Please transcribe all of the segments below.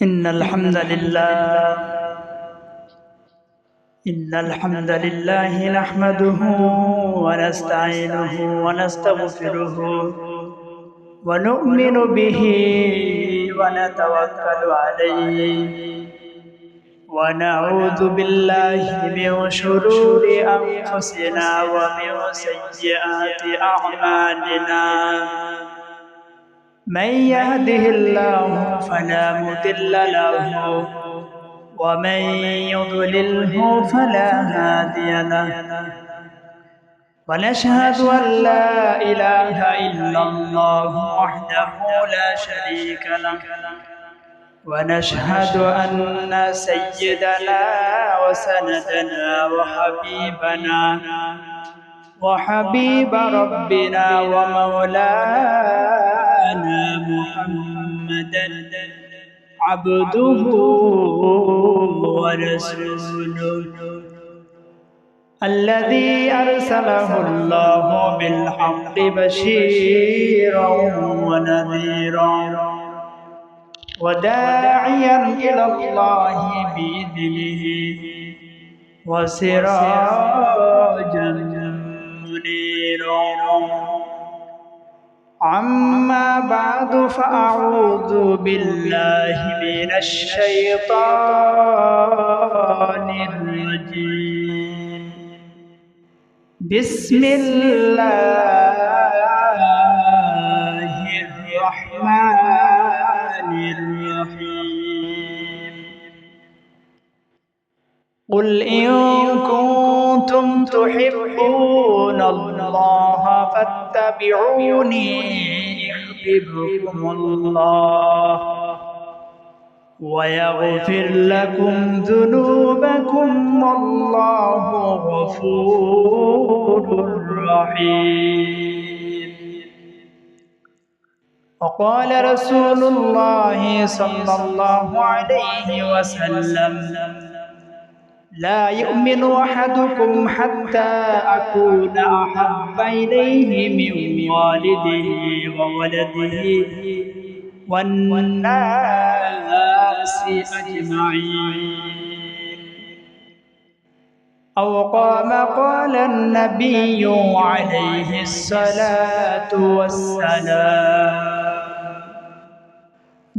إن الحمد لله نحمده ونستعينه ونستغفره ونؤمن به ونتوكل عليه ونعوذ بالله من شرور أنفسنا ومن سيئات أعمالنا من يهده الله فلا مضل له ومن يضلله فلا هادي له ونشهد أن لا إله إلا الله وحده لا شريك له ونشهد أن سيدنا وسندنا وحبيب ربنا ومولانا محمدا عبده ورسوله الذي أرسله الله بالحق بشيرا ونذيرا وداعيا إلى الله بإذنه وسراجا منيرا أما بعد فأعوذ بالله من الشيطان الرجيم بسم الله الرحمن الرحيم قل إن كنتم تحبون الله فاتبعوني يحببكم الله ويغفر لكم ذنوبكم والله غفور رحيم وقال رسول الله صلى الله عليه وسلم لا يؤمن أحدكم حتى أكون أحب إليه من والده وولده والناس أجمعين أو قال النبي عليه الصلاة والسلام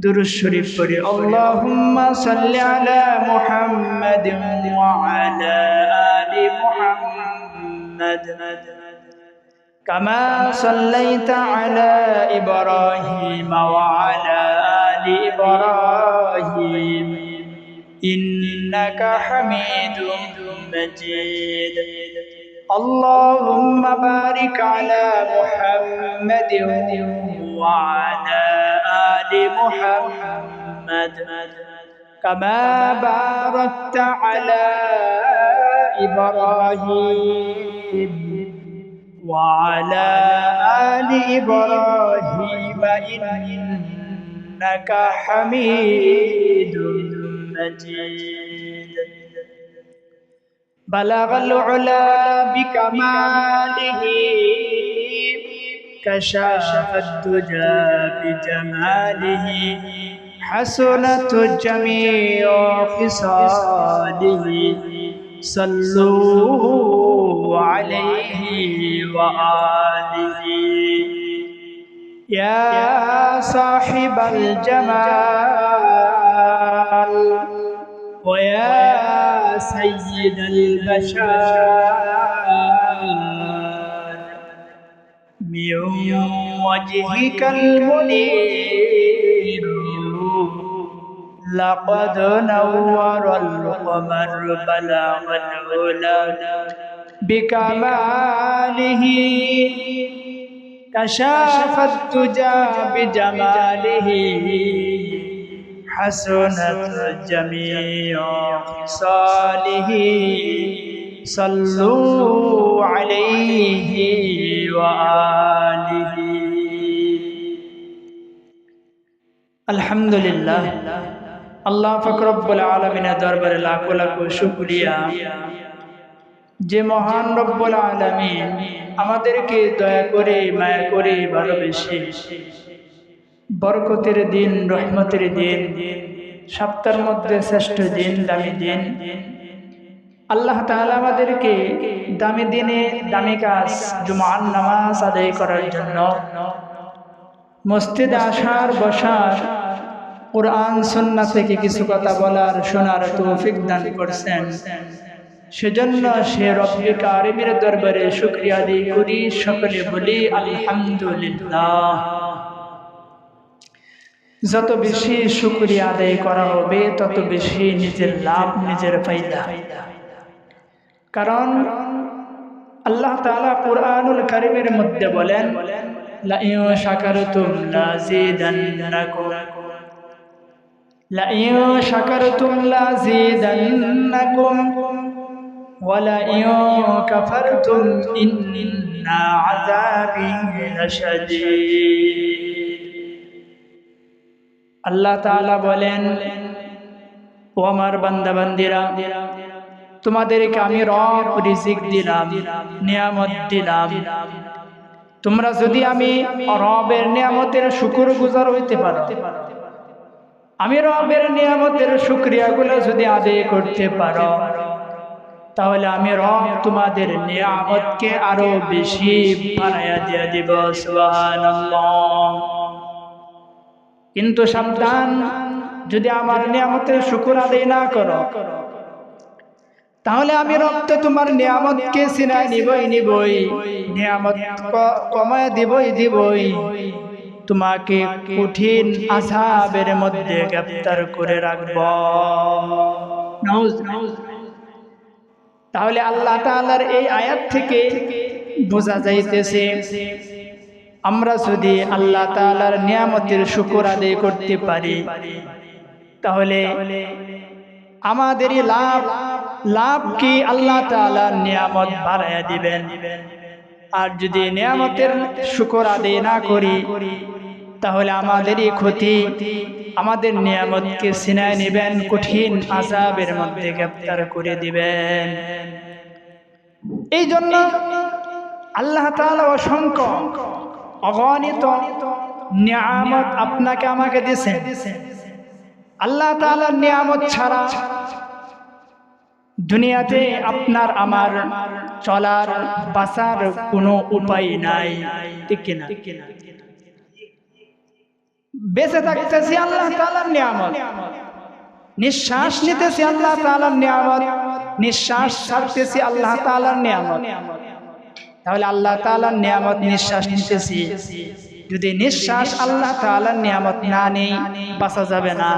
درود شريف পড়ি اللهم صل على محمد وعلى آل محمد كما صليت على إبراهيم وعلى آل إبراهيم إنك حميد مجيد اللهم بارك على محمد وعلى آل محمد كما باركت على إبراهيم وعلى آل إبراهيم إنك حميد مجيد بلغ العلا بكماله كشف الدجى بجماله حسنت جميع خصاله صلوا عليه وآله يا صاحب الجمال ويا سيد البشر من وجهك المنير لقد نور القمر بلغ العلا بكماله كشف الدجى بجماله حسنت جميع خصاله صلوا عليه وآله الحمد لله আল্লাহ পাক রব্বুল আলামিনের দরবারে লাখো লাখো শুকরিয়া যে মহান রব্বুল আলামিন আমাদেরকে দয়া করে মায়া করে ভালোবেসে বরকতের দিন রহমতের দিন সপ্তাহের মধ্যে শ্রেষ্ঠ দিন, দামি দিন। আল্লাহ তাআলা আমাদেরকে দামি দিনে দামি কাজ জুমার নামাজ আদায় করার জন্য, মসজিদে আসার বসার, কোরআন সুন্নাহ থেকে কিছু কথা বলার শোনার তৌফিক দান করছেন। সেজন্য সে রব্বে কারিমের দরবারে শুকরিয়া আদায় করি, সকলে বলি আলহামদুলিল্লাহ। যত বেশি শুকরিয়া আদায় করা হবে তত বেশি নিজের লাভ, নিজের ফায়দা। কারণ আল্লাহ তাআলা কুরআনুল কারীমের মধ্যে বলেন, লা ইন শাকারতুম লাযিদান্নাকুম, লা ইন শাকারতুম লাযিদান্নাকুম ওয়া লা ইন কাফারতুম ইন্না আযাবি লাশাদীদ। আল্লাহ তাআলা বলেন, ও আমার বান্দা বান্দিরা, তোমাদেরকে আমি রব রিজিক দিলাম, নিয়ামত দিলাম। তোমরা যদি আমি রবের নিয়ামতের শুকরগুজার হইতে পারো, আমি রবের নিয়ামতের শুকরিয়াগুলো যদি আদায় করতে পারো, তাহলে আমি রব তোমাদের নিয়ামতকে আরো বেশি বাড়াইয়া দিয়ে দিব। সুবহানাল্লাহ। কিন্তু সাবধান, যদি আমার নিয়ামতের শুকর আদায় না করো, তাহলে আমি রব তো তোমার নিয়ামতকে ছিনাই নিবই, নিয়ামত কমায় দিবই, তোমাকে কঠিন আযাবের মধ্যে গ্রেফতার করে রাখব। তাহলে আল্লাহ তাআলার এই আয়াত থেকে বোঝা যাইতেছে, আমরা যদি আল্লাহ তাআলার নিয়ামতের শুকর আদায় করতে পারি, তাহলে আমাদেরই লাভ কি আল্লাহ তাআলার নিয়ামত বাড়াইয়া দিবেন। আর যদি নিয়ামতের শুকর আদায় না করি, তাহলে আমাদেরই ক্ষতি, আমাদের নিয়ামতকে ছিনায় নেবেন, কঠিন আযাবের মধ্যে গ্রেফতার করে দিবেন। এই জন্য আল্লাহ তাআলা অসংখ্য অগণিত নিয়ামত আপনাকে আমাকে দিয়েছেন। আল্লাহ তাআলার নিয়ামত ছাড়া দুনিয়াতে আপনার আমার চলার বাঁচার কোনো উপায় নাই, ঠিক কিনা? বেঁচে থাকতেছি আল্লাহ তাআলার নিয়ামত, নিঃশ্বাস নিতেছি আল্লাহ তাআলার নিয়ামত, নিঃশ্বাস ছাড়তেছি আল্লাহ তাআলার নিয়ামত। তাহলে আল্লাহ তাআলার নিয়ামত নিঃশ্বাস নিতেছি, যদি নিঃশ্বাস আল্লাহ তাআলার নিয়ামত না নেই, বাঁচা যাবে না।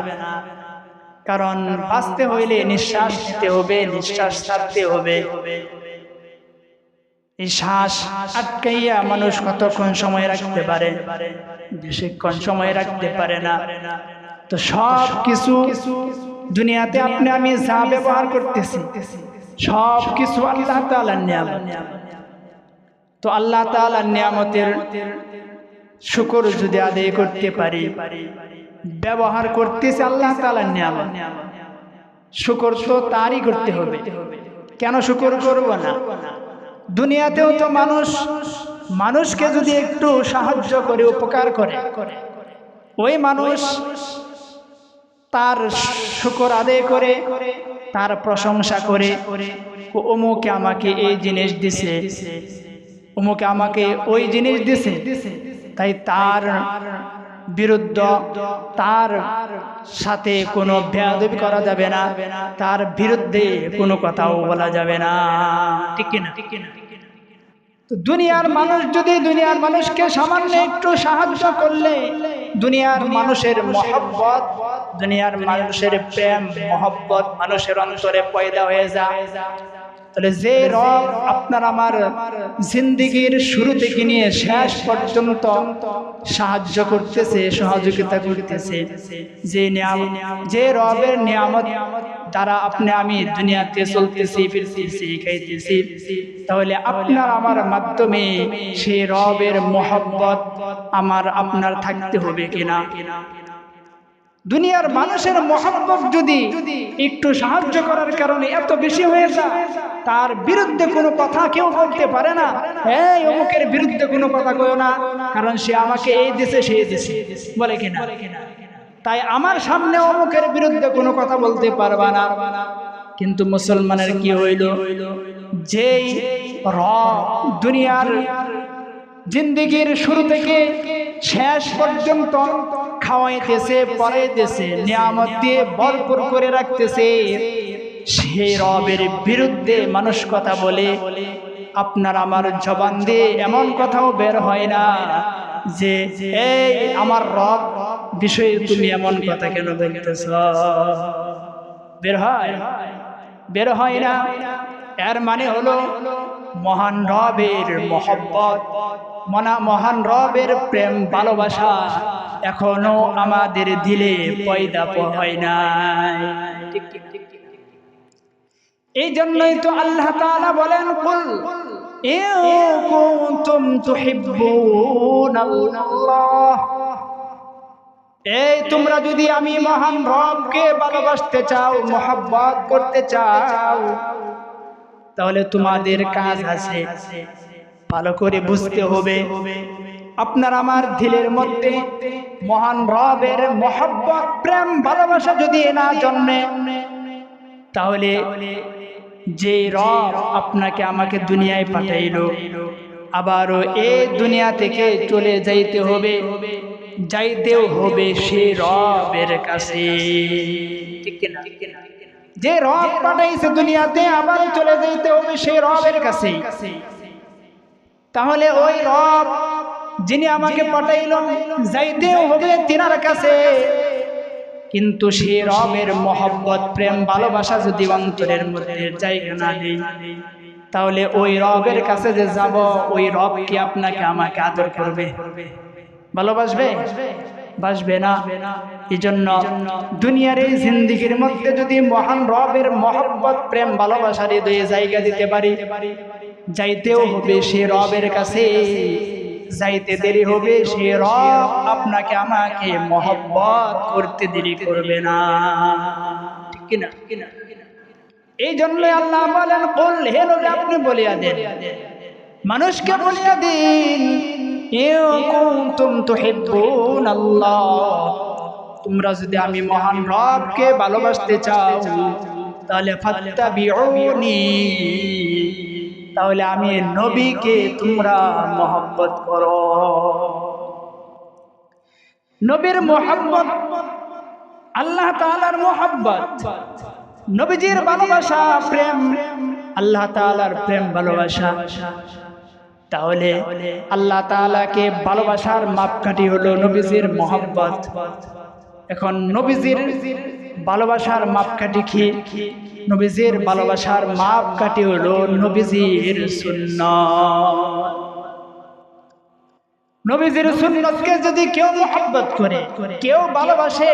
কারণ বাঁচতে হইলে নিঃশ্বাস নিতে হবে, নিঃশ্বাস ছাড়তে হবে। এই শ্বাস আটকাইয়া মানুষ কতক্ষণ সময় রাখতে পারে? বেশিক্ষণ সময় রাখতে পারে না। তো সব কিছু দুনিয়াতে আপনি আমি যা ব্যবহার করতেছি, সব কিছু আল্লাহ তাআলার নিয়ামত। তো আল্লাহ তাআলার নিয়ামতের শুকর যদি আদায় করতে পারি, ব্যবহার করতেছি আল্লাহ তাআলার নিয়ামত, শুকর তো তারই করতে হবে। কেন শুকর করব না? দুনিয়াতেও তো মানুষকে যদি একটু সাহায্য করে, উপকার করে, ওই মানুষ তার শুকর আদায় করে, তার প্রশংসা করে, অমুকে আমাকে এই জিনিস দিছে, অমুকে আমাকে ওই জিনিস দিছে, তাই তার বিরুদ্ধে, তার সাথে কোনো বেয়াদবি করা যাবে না, তার বিরুদ্ধে কোনো কথাও বলা যাবে না, ঠিক কিনা? তো দুনিয়ার মানুষ যদি দুনিয়ার মানুষকে সামান্য একটু সাহায্য করলে, দুনিয়ার মানুষের মহব্বত, দুনিয়ার মানুষের প্রেম মহব্বত মানুষের অন্তরে পয়দা হয়ে যায়। তাহলে যে রব আপনার আমার জিন্দেগির শুরু থেকে নিয়ে শেষ পর্যন্ত সাহায্য করতেছে, সহযোগিতা করতেছে, যে রবের নিয়ামত দ্বারা আপনি আমি দুনিয়াতে চলতেছি, ফিরতেছি, খাইতেছি, তাহলে আপনার আমার মাধ্যমে সেই রবের মহব্বত আমার আপনার থাকতে হবে কিনা? দুনিয়ার মানুষের মহব্বত যদি একটু সাহায্য করার কারণে এত বেশি হয়ে যায়, তার বিরুদ্ধে কোনো কথা কেউ বলতে পারে না। হ্যাঁ, অমুকের বিরুদ্ধে কোনো কথা কইও না, কারণ সে আমাকে এই দিছে, সেই দিছে, বলে কিনা? তাই আমার সামনে অমুকের বিরুদ্ধে কোনো কথা বলতে পারবা না। কিন্তু মুসলমানের কি হইল, যেই রব দুনিয়ার জিন্দেগির শুরু থেকে শেষ পর্যন্ত খাওয়াইতেছে, পরাইতেছে, নিয়ামত দিয়ে ভরপুর করে রাখতেছে, সেই রবের বিরুদ্ধে মানুষ কথা বলে, আপনার আমার জবান দিয়ে এমন কথাও বের হয় না যে এই আমার রব বিষয়ে তুমি এমন কথা কেন বলতেছ? বের হয়? বের হয় না। এর মানে হলো মহান রবের মহব্বত, মহান রবের প্রেম ভালোবাসা এখনো আমাদের দিলে পয়দা হয় নাই। এই জন্যই তো আল্লাহ তাআলা বলেন, কুল ইন কুনতুম তুহিব্বুনাল্লাহ, এই তোমরা যদি আমি মহান রবকে ভালোবাসতে চাও, মহব্বত করতে চাও, তাহলে তোমাদের কাজ আছে, ভালো করে বুঝতে হবে। আপনার আমার দিলের মধ্যে মহান রবের মহব্বত, প্রেম, ভালোবাসা যদি না জন্মে, তাহলে যে রব আপনাকে আমাকে দুনিয়ায় পাঠাইলো, আবারও এই দুনিয়া থেকে চলে যাইতেও হবে সেই রবের কাছে। ঠিক কিনা? যে রব পাঠাইছে দুনিয়াতে, আবার চলে যাইতে হবে সেই রবের কাছে। তাহলে ওই রব যিনি আমাকে পাঠাইল, যাইতেও হবে তিনার কাছে। কিন্তু সেই রবের মহব্বত, প্রেম, ভালোবাসা যদি অন্তরের মধ্যে জায়গা না দেই, তাহলে ওই রবের কাছে যে যাব, ওই রব কি আপনাকে আমাকে আদর করবে, ভালোবাসবে? বাসবে না। এই জন্য দুনিয়ার এই জিন্দেগির মধ্যে যদি মহান রবের মহব্বত, প্রেম, ভালোবাসার হৃদয়ে জায়গা দিতে পারি, যাইতেও হবে সে রবের কাছে। যাইতে দেরি হবে, সে রব আপনাকে আমাকে মহব্বত করতে দেরি করবে না। ঠিক কিনা? এই জন্য আল্লাহ বলেন, কুল, হে নবী আপনি বলিয়া দেন, মানুষকে বলিয়া দিন, ইন কুনতুম তুহিব্বুনাল্লাহ, তোমরা যদি আমি মহান রবকে ভালোবাসতে চাও, তাহলে ফাত্তাবিউনি, তাহলে আমি নবীকে তোমরা মহব্বত করো। নবীর মহব্বত, আল্লাহ তাআলার মহব্বত, নবীজির ভালোবাসা, প্রেম, আল্লাহ তাআলার প্রেম ভালোবাসা। তাহলে আল্লাহ তাআলাকে ভালোবাসার মাপকাঠি হলো নবীজির মহব্বত। এখন নবীজির ভালোবাসার মাপকাঠি কি? নবীজির ভালোবাসার মাপকাঠি হলো নবীজির সুন্নাত। নবীজির সুন্নতকে যদি কেউ মহব্বত করে, কেউ ভালোবাসে,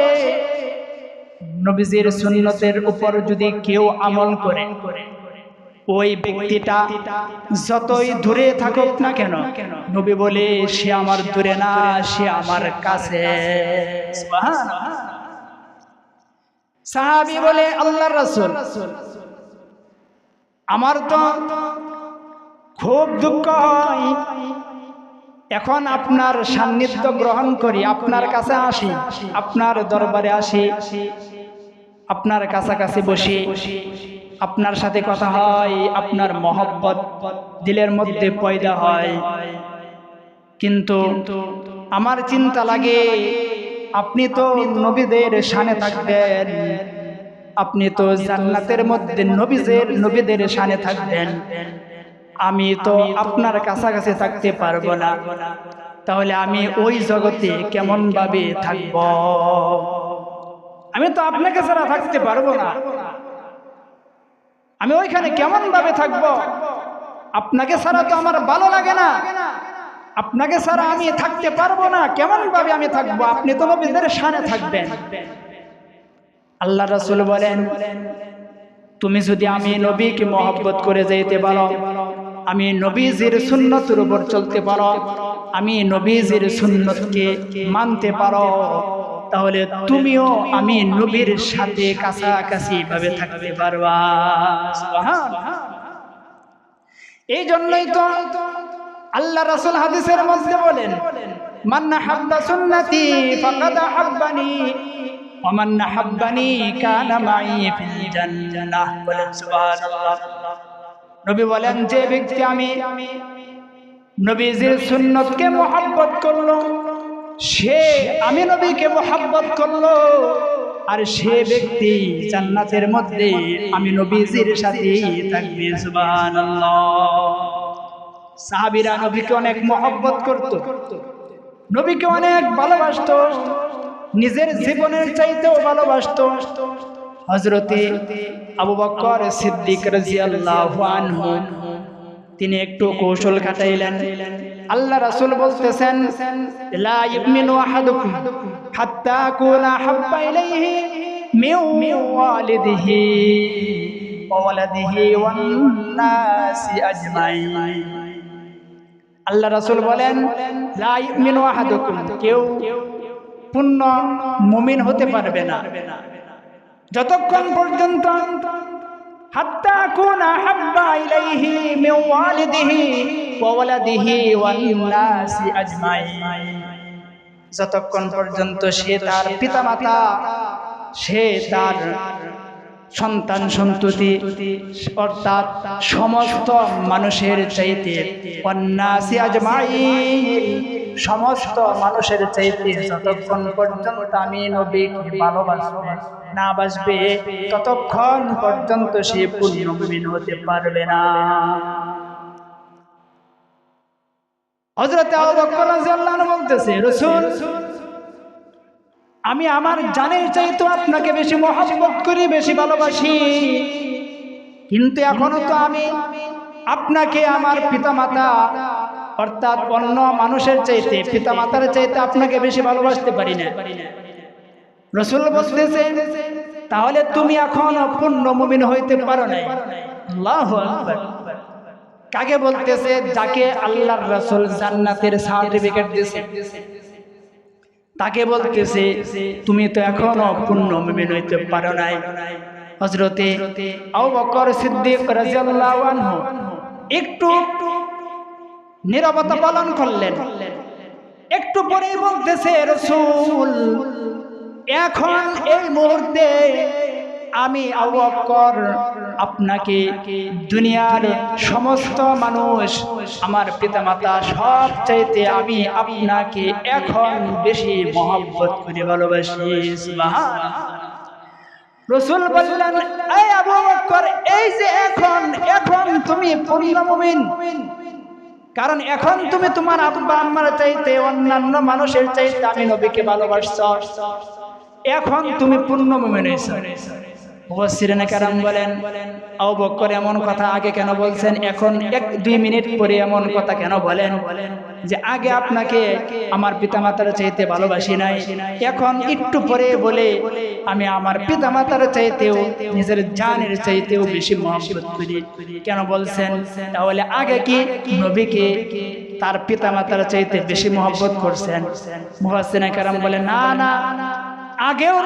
নবীজির সুন্নতের উপর যদি কেউ আমল করে, ওই ব্যক্তিটা যতই দূরে থাকুক না কেন, নবী বলে সে আমার দূরে না, সে আমার কাছে। সুবহানাল্লাহ। সাহাবী বলে, আল্লাহর রাসূল, আমার তো খুব দুঃখ হয়, এখন আপনার সান্নিধ্য গ্রহণ করি, আপনার কাছে আসি, আপনার দরবারে আসি, আপনার কাছাকাছি বসি, আপনার সাথে কথা হয়, আপনার মহব্বত দিলের মধ্যে পয়দা হয়, কিন্তু আমার চিন্তা লাগে, আপনি তো নবীদের শানে থাকবেন, আপনি তো জান্নাতের মধ্যে নবীদের শানে থাকবেন, আমি তো আপনার কাছাকাছি থাকতে পারবো না, তাহলে আমি ওই জগতে কেমন ভাবে থাকব? আমি তো আপনাকে ছাড়া থাকতে পারবো না, আমি ওইখানে কেমন ভাবে থাকব? আপনাকে ছাড়া তো আমার ভালো লাগে না, আপনাকে ছাড়া আমি থাকতে পারবো না, কেমন ভাবে আমি থাকবো? আপনি তো নবীদের শানে থাকবেন। আল্লাহ রাসূল বলেন, তুমি যদি আমি নবীকে মহব্বত করে যাইতে পারো, আমি নবীজির সুন্নতের উপর চলতে পারো, আমি নবীজির সুন্নতকে মানতে পারো, তাহলে তুমিও আমি নবীর সাথে কাছাকাছি ভাবে থাকতে পারবা। সুবহানাল্লাহ। এই জন্যই তো আল্লাহ রাসূল হাদিসের মধ্যে বলেন, মান হাব্বা সুন্নতি ফাকাদ হাব্বানি, ওমান আহাব্বানি কানা মাই ফিল জান্নাহ। বলেন সুবহানাল্লাহ। নবী বলেন যে ব্যক্তি আমি নবীজির সুন্নতকে মুহাব্বত করলো, সে আমি নবীকে মুহাব্বত করলো, আর সে ব্যক্তি জান্নাতের মধ্যে আমি নবীজির সাথে থাকবে। সুবহানাল্লাহ। সাহাবীরা নবীকে অনেক মুহাব্বত করত, নবীকে অনেক ভালোবাসত, নিজের জীবনের চাইতেও ভালোবাসত। হযরতে আবু বকর সিদ্দিক রাদিয়াল্লাহু আনহু তিনি একটু কৌশল খাটাইলেন। আল্লাহ রাসূল বলতেছেন, লা ইউমিনু আহাদুকুম হাত্তা আকুনা হাব্বা ইলাইহি মিন ওয়ালিদিহি ওয়া ওয়ালাদিহি ওয়ান নাসি আজমাইন। আল্লাহ রাসূল বলেন, লা ইউমিনু আহাদুকুম, কেউ পূর্ণ মুমিন হতে পারবে না যতক্ষণ পর্যন্ত হাত্তা আকুনা হাব্বা ইলাইহি মিন ওয়ালিদিহি ওয়া ওয়ালাদিহি ওয়ান নাসি আজমাইন, যতক্ষণ পর্যন্ত সে তার পিতামাতা, সে তার সন্তান সন্ততি অর্থাৎ সমস্ত মানুষের চাইতে, ওয়ান নাসি আজমাইন, সমস্ত মানুষের চাইতে যতক্ষণ পর্যন্ত আমি নবীকে ভালোবাসবে না বাসবে, ততক্ষণ পর্যন্ত সে পূর্ণ মুমিন হতে পারবে না। হযরত আবু বকর রাদিয়াল্লাহু আনহু বলতেছে, রাসূল আমি আমার জানের চাইতে আপনাকে বেশি মহব্বত করি, বেশি ভালোবাসি, কিন্তু এখনো তো আমি আপনাকে আমার পিতামাতা অর্থাৎ অন্য মানুষের চাইতে, পিতামাতার চাইতে আপনাকে বেশি ভালোবাসতে পারি না। রাসূল বলতেছে, তাহলে তুমি এখনো পূর্ণ মুমিন হইতে পারো নাই। আল্লাহু আকবার। কাকে বলতেছে? যাকে আল্লাহর রাসূল জান্নাতের সার্টিফিকেট দিয়েছে তাকে বলতেছে, তুমি তো এখনো পূর্ণ মুমিন হইতে পারো নাই। হযরতে আবু বকর সিদ্দিক রাদিয়াল্লাহু আনহু একটু নীরবতা পালন করলেন। একটু পরেই বলতেছে, রাসূল এখন এই মুহূর্তে আমি আবু বকর আপনাকে দুনিয়ার সমস্ত মানুষ, আমার পিতামাতা সব চাইতে আমি আপনাকে এখন বেশি মহব্বত করে ভালোবাসি। সুবহানাল্লাহ। রাসূল বললেন, এই আবু বকর, এই যে এখন তুমি পূর্ণ মুমিন, কারণ এখন তুমি তোমার আব্বা আম্মার চাইতে, অন্যান্য মানুষের চাইতে আমি নবীকে ভালোবাসছো, এখন তুমি পূর্ণ মুমিন হইছো। মুফাসসিরিনে কেরাম বলেন, আবু বকর এমন কথা আগে কেন বলছেন, এখন 1-2 মিনিট পরে এমন কথা কেন বলেন যে আগে আপনাকে আমার পিতামাতার চাইতে ভালোবাসি নাই, এখন একটু পরে বলে আমি আমার পিতামাতার চাইতেও, নিজের জানের চাইতেও বেশি মহব্বত করি, কেন বলছেন? তাহলে আগে কি নবীকে তার পিতামাতার চাইতে বেশি মহব্বত করছেন? মুফাসসিরিনে কেরাম বলেন, না না, আগেও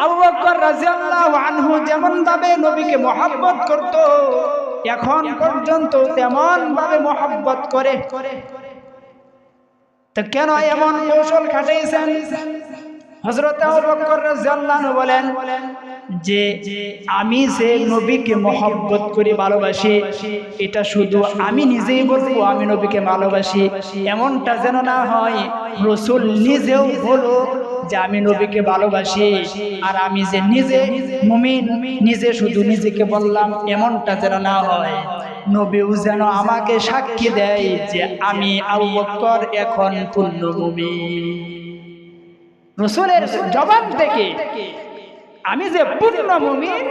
আবু বকর রাদিয়াল্লাহু আনহু যেমন ভাবে নবীকে মহব্বত করত, এখন পর্যন্ত তেমন ভাবে মহব্বত করে। তো কেন এমন কৌশল খাটাইছেন? হযরত আবু বকর রাদিয়াল্লাহু আনহু বলেন যে আমি যে নবীকে মহব্বত করি, ভালোবাসি, এটা শুধু আমি নিজেই বলবো আমি নবীকে ভালোবাসি, এমনটা যেন না হয় রাসূল নিজেও বলো যে আমি নবীকে ভালোবাসি, আর আমি যে নিজে মুমিন, নিজে শুধু নিজেকে বললাম, এমনটা যেন না হয়। নবীও যেন আমাকে সাক্ষী দেয় যে আমি আবু বকর এখন পূর্ণ মুমিন। রাসূলের জবান থেকে আমি যে পূর্ণ মুমিন,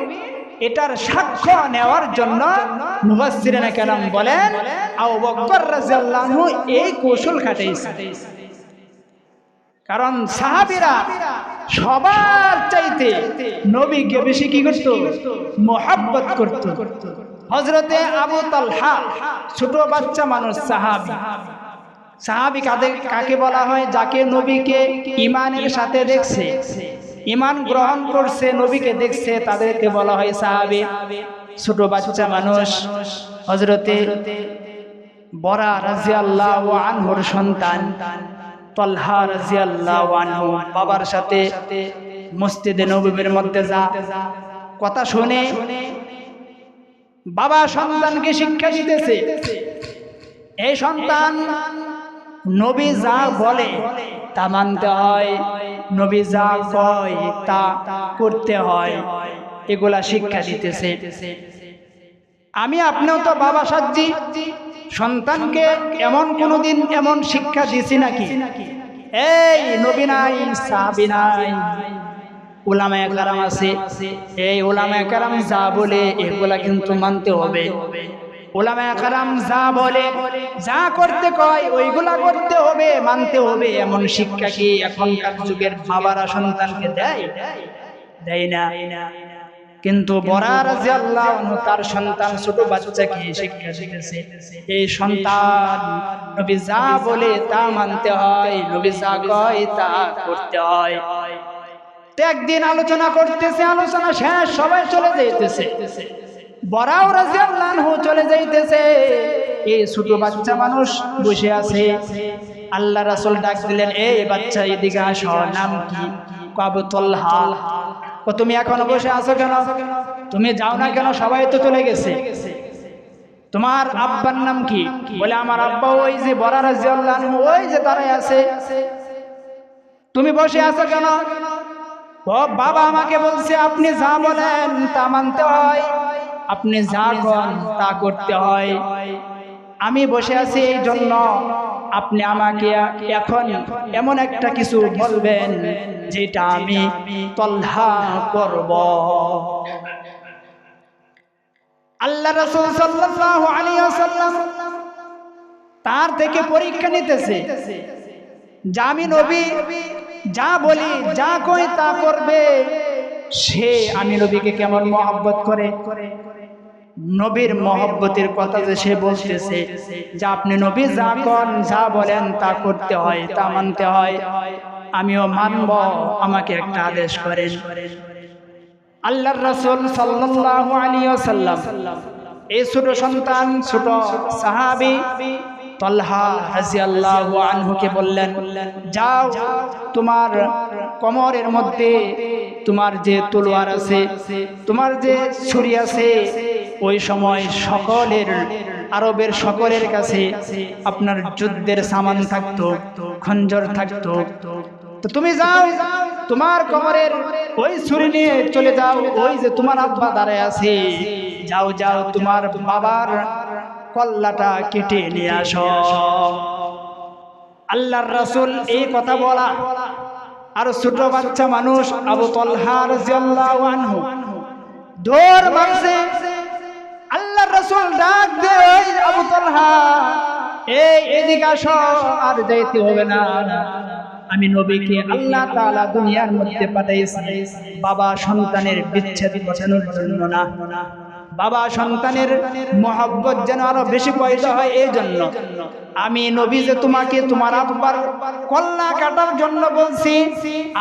এটার সাক্ষ্য নেওয়ার জন্য মুফাসসিরিনে কেরাম বলেন আবু বকর রাদিয়াল্লাহু আনহু এই কৌশল খাটাইছে। কারণ সাহাবীরা সবার চাইতে নবীকে বেশি কি করত? মহব্বত করত। হযরতে আবু তালহা ছোট বাচ্চা মানুষ, সাহাবী কাকে বলা হয়? যাকে নবীকে ঈমানের সাথে দেখছে, ঈমান গ্রহণ করছে, নবীকে দেখছে, তাদেরকে বলা হয় সাহাবী। ছোট বাচ্চা মানুষ হযরতে বরা রাদিয়াল্লাহু আনহুর সন্তান তালহা রাদিয়াল্লাহু আনহু বাবার সাথে মসজিদে নববীর মধ্যে যা, কথা শুনে বাবা সন্তানকে শিক্ষা দিতেছে। এই সন্তান নবী যা বলে তা মানতে হয়, নবী যা কয় তা করতে হয়, এগুলা শিক্ষা দিতেছে। আমি আপনিও তো বাবা সাজ্জি, সন্তানকে এমন কোনদিন এমন শিক্ষা দিছি নাকি? এই নবী নাই, সাহাবী নাই, উলামায়ে কেরাম আছে। এই উলামায়ে কেরাম যা বলে এগুলা কিন্তু মানতে হবে। উলামায়ে কেরাম যা বলে, যা করতে কয় ওইগুলা করতে হবে, মানতে হবে। এমন শিক্ষা কি এখনকার যুগের বাবারা সন্তানকে দেয়? দেয় না। কিন্তু বরা রাদিয়াল্লাহু আনহু তার সন্তান ছোট বাচ্চাকে শিক্ষা দিতেছে, এই সন্তান নবী যা বলে তা মানতে হয়, নবী যা কয় তা করতে হয়। তো একদিন আলোচনা করতেছে, আলোচনা শেষ, সবাই চলে যাইতেছে, বরাও রাদিয়াল্লাহু আনহু চলে যাইতেছে। এই ছোট বাচ্চা মানুষ বসে আছে। আল্লাহ রাসূল ডাক দিলেন, এই বাচ্চা এদিকে আসো, নাম কি? আবু তালহা। তুমি এখনো বসে আছো কেন? তুমি যাও না কেন? সবাই তো চলে গেছে। তোমার আব্বার নাম কি? বলে আমার আব্বা ওই যে বরা রাদিয়াল্লাহু আনহু, ওই যে দাঁড়ায় আছে। তুমি বসে আছো কেন? ও বাবা আমাকে বলছে আপনি যা বলেন তা মানতে হয়, আপনি যা করেন তা করতে হয়। আমি বসে আছি এই জন্য আপনি আমাকে এখন এমন একটা কিছু বলবেন যেটা আমি তলহা করব। আল্লাহ রাসূল সাল্লাল্লাহু আলাইহি ওয়াসাল্লাম তার থেকে পরীক্ষা নিতেছে যে আমি নবী যা বলি, যা কই তা করবে, সে আমি নবীকে কেমন মহব্বত করে। নবীর মহব্বতের কথা যে সে বলতেছে যে আপনি নবী যা করেন, যা বলেন তা করতে হয়, তা মানতে হয়, আমিও মানব, আমাকে একটা আদেশ করেন। আল্লাহর রাসূল সাল্লাল্লাহু আলাইহি ওয়াসাল্লাম এই ছোট সন্তান, ছোট সাহাবী তালহা রাদিয়াল্লাহু আনহুকে বললেন, যাও তোমার কোমরের মধ্যে তোমার যে তলোয়ার আছে, তোমার যে ছুরি আছে, ওই সময় সকলের আরবের সকলের কাছে আপনার যুদ্ধের সামান থাকতো, খঞ্জর থাকতো। তো তুমি যাও, তোমার কোমরের ওই ছুরি নিয়ে চলে যাও, ওই যে তোমার আব্বা দাঁড়ায় আছে, যাও যাও তোমার বাবার কল্লাটা কেটে নিয়ে আসো। আল্লাহর রাসূল এই কথা বলা, আর ছোট বাচ্চা মানুষ আবু তালহা রাদিয়াল্লাহু আনহু দৌড় মারছে। আল্লাহর রাসূল ডাক দেয়, ওই আবু তালহা এই এদিকে আসো, আর যাইতে হবে না, আমি নবীকে আল্লাহ তাআলা দুনিয়ার মধ্যে পাঠাইছি বাবা সন্তানের বিচ্ছেদ ঘটানোর জন্য না, বাবা সন্তানের মহব্বত যেন আরো বেশি পয়দা হয় এই জন্য। আমি নবী যে তোমাকে তোমার আব্বার কল্লা কাটার জন্য বলছি,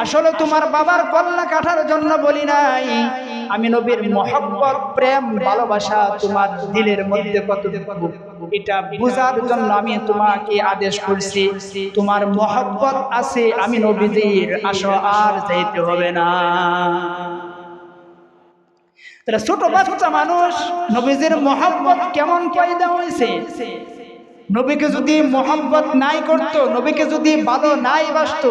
আসলে তোমার বাবার কল্লা কাটার জন্য বলি নাই। আমি নবীর মহব্বত, প্রেম, ভালোবাসা তোমার দিলের মধ্যে কতটুকু এটা বোঝার জন্য আমি তোমাকে আদেশ করছি। তোমার মহব্বত আছে আমি নবীজির, আসো আর যাইতে হবে না। তাহলে ছোট বাচ্চা মানুষ নবীজির মহব্বত কেমন পয়দা হয়েছে? নবীকে যদি মহব্বত নাই করত, নবীকে যদি ভালো নাই বাসত,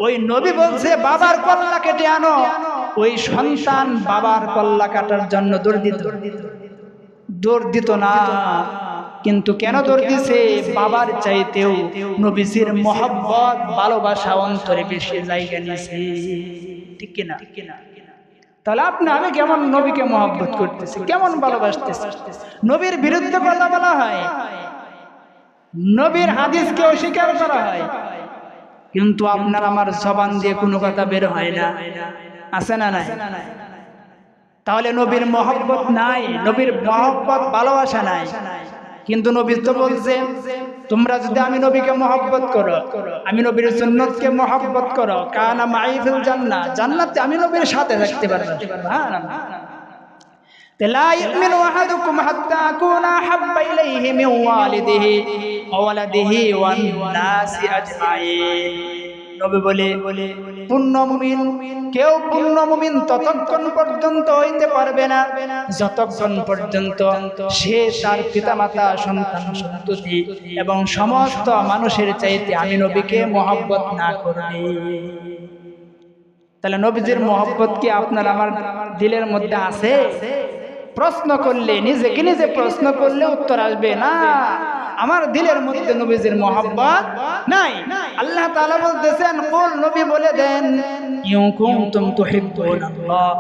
ওই নবী বলছে বাবার কল্লা কেটে আনো, ওই সন্তান বাবার কল্লা কাটার জন্য দৌড় দিত না। কিন্তু কেন দৌড় দিছে? বাবার চাইতেও নবীজির মহব্বত, ভালোবাসা অন্তরে বেশি জায়গা নিয়েছে। ঠিক কিনা? তাহলে আপনি আমি কেমন নবীকে মহব্বত করতেছি, কেমন ভালোবাসতেছি? নবীর বিরুদ্ধে কথা বলা হয়, নবীর হাদিসকে অস্বীকার করা হয়, কিন্তু আপনার আমার জবান দিয়ে কোনো কথা বের হয় না, আছে না নাই? তাহলে নবীর মহব্বত নাই, নবীর মহব্বত ভালোবাসা নাই। কিন্তু নবী তো বলছে তোমরা যদি আমি নবীকে মহব্বত করো, আমি নবীর সুন্নতকে মহব্বত করো, কানা মাই ফিল জান্নাহ, জান্নাতে আমি নবীর সাথে থাকতে পারবো। সুবহানাল্লাহ। লা ইউমিনু আহাদুকুম হাত্তা আকুনা হাব্বা ইলাইহি মিন ওয়ালিদিহি ওয়া ওয়ালাদিহি ওয়ান নাসি আজমাইন। নবী বলে পূর্ণ মুমিন। কেউ পূর্ণ মুমিন ততক্ষণ পর্যন্ত হইতে পারবে না যতক্ষণ পর্যন্ত সে তার পিতামাতা, সন্তান, সন্ততি এবং সমস্ত মানুষের চাইতে আমি নবীকে মহব্বত না করবে। তাহলে নবীজির মহব্বত কি আপনার আমার দিলের মধ্যে আছে? প্রশ্ন করলে, নিজেকে নিজে প্রশ্ন করলে উত্তর আসবে না, আমার দিলের মধ্যে নবীজির মহব্বত নাই। আল্লাহ তাআলা বলতেছেন, কুল, নবী বলে দেন, ইন কুনতুম তুহিব্বুনাল্লাহ,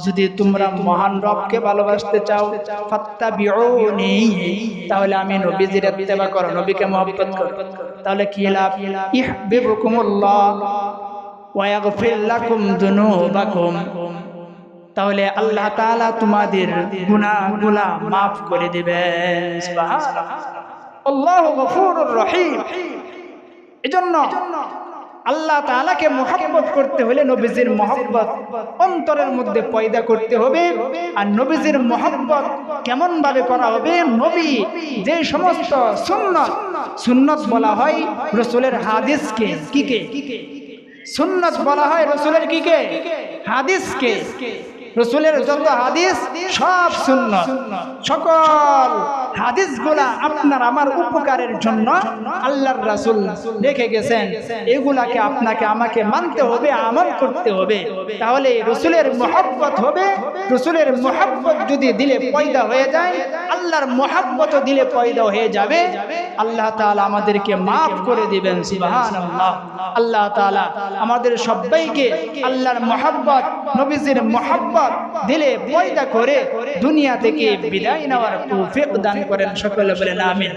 যদি তোমরা মহান রবকে ভালোবাসতে চাও, ফাত্তাবিউনি, তাহলে আমি নবীজির ইত্তেবা করো, নবীকে মহব্বত করো। তাহলে কি লাভ? ইহবিবুকুমুল্লাহ ওয়া ইয়াগফির লাকুম যুনুবাকুম, তাহলে আল্লাহ তাআলা তোমাদের গুনাহগুলো maaf করে দিবেন। সুবহানাল্লাহ, আল্লাহু গফুরুর রহিম। এজন্য আল্লাহ তাআলাকে মহব্বত করতে হলে নবীজির মহব্বত অন্তরের মধ্যে পয়দা করতে হবে। আর নবীজির মহব্বত কেমন ভাবে করা হবে? নবী যে সমস্ত সুন্নত বলা হয় রাসূলের হাদিসকে, কিকে সুন্নত বলা হয়, রাসূলের কিকে? হাদিসকে। রাসূলের যত হাদিস সব সুন্নাত। সকল হাদিসগুলা আপনার আমার উপকারের জন্য আল্লাহর রাসূল রেখে গেছেন। এগুলাকে আপনাকে আমাকে মানতে হবে, আমল করতে হবে, তাহলে রাসূলের মহব্বত হবে। রাসূলের মহব্বত যদি দিলে পয়দা হয়ে যায়, আল্লাহর মহব্বত দিলে পয়দা হয়ে যাবে। আল্লাহ তাআলা আমাদেরকে maaf করে দিবেন। সুবহানাল্লাহ। আল্লাহ তাআলা আমাদের সবাইকে আল্লাহর মহব্বত, নবীজির মহব্বত দিলে পয়দা করে দুনিয়া থেকে বিদায় নেওয়ার তৌফিক দান করেন। সকলে বলেন আমিন।